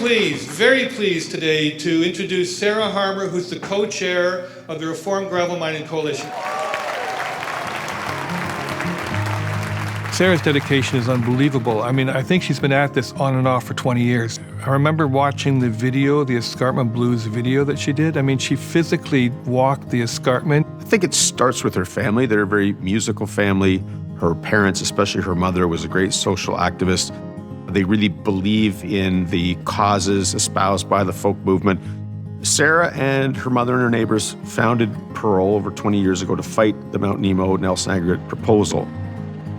very pleased today to introduce Sarah Harmer, who's the co-chair of the Reform Gravel Mining Coalition. Sarah's dedication is unbelievable. I mean, I think she's been at this on and off for 20 years. I remember watching the video, the Escarpment Blues video that she did. I mean, she physically walked the escarpment. I think it starts with her family. They're a very musical family. Her parents, especially her mother, was a great social activist. They really believe in the causes espoused by the folk movement. Sarah and her mother and her neighbors founded Pearl over 20 years ago to fight the Mount Nemo Nelson aggregate proposal.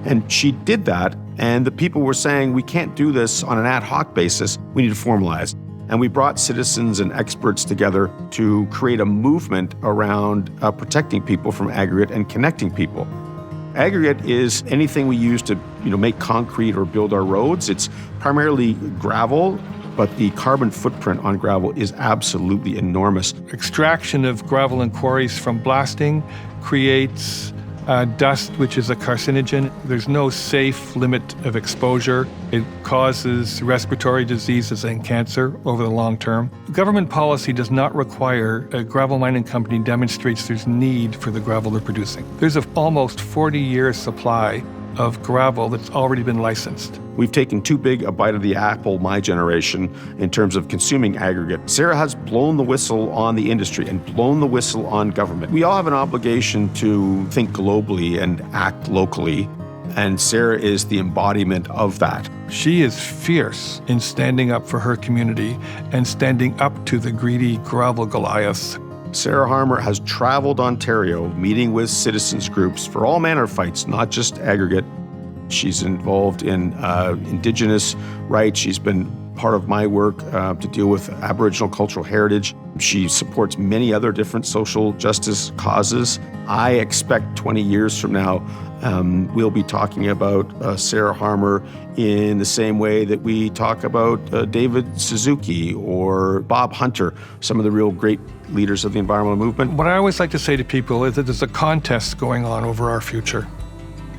And she did that, and the people were saying, we can't do this on an ad hoc basis. We need to formalize. And we brought citizens and experts together to create a movement around protecting people from aggregate and connecting people. Aggregate is anything we use to make concrete or build our roads. It's primarily gravel, but the carbon footprint on gravel is absolutely enormous. Extraction of gravel in quarries from blasting creates dust, which is a carcinogen. There's no safe limit of exposure. It causes respiratory diseases and cancer over the long term. Government policy does not require a gravel mining company demonstrates there's need for the gravel they're producing. There's an almost 40-year supply of gravel that's already been licensed. We've taken too big a bite of the apple, my generation, in terms of consuming aggregate. Sarah has blown the whistle on the industry and blown the whistle on government. We all have an obligation to think globally and act locally, and Sarah is the embodiment of that. She is fierce in standing up for her community and standing up to the greedy gravel Goliaths. Sarah Harmer has traveled Ontario, meeting with citizens groups for all manner of fights, not just aggregate. She's involved in Indigenous rights. She's been part of my work to deal with Aboriginal cultural heritage. She supports many other different social justice causes. I expect 20 years from now, we'll be talking about Sarah Harmer in the same way that we talk about David Suzuki or Bob Hunter, some of the real great leaders of the environmental movement. What I always like to say to people is that there's a contest going on over our future.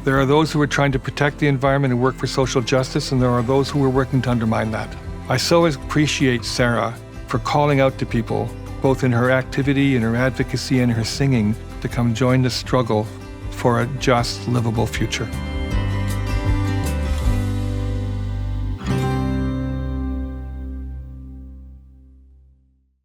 There are those who are trying to protect the environment and work for social justice, and there are those who are working to undermine that. I so appreciate Sarah for calling out to people, both in her activity, in her advocacy, and her singing, to come join the struggle for a just, livable future.